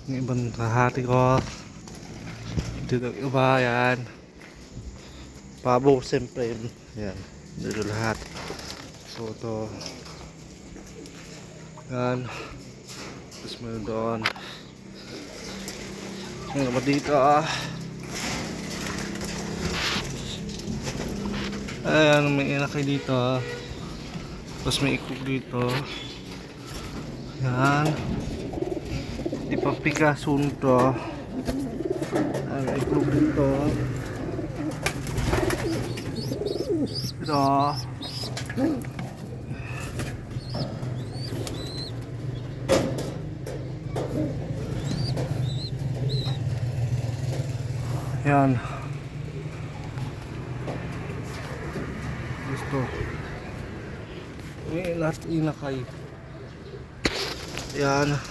Yung ibang kahati ko. Dito yung iba, yan. Pabo, siyempre. Yan. Dito lahat. So, ito. Yan. Tapos meron doon. Yung naman dito, ayan, may inakay dito, tapos may ikog dito. Yan. Di pa pigasun to. Ayan, may ikog dito. Ito. Yan. Gusto. May lahat inakay. Yan.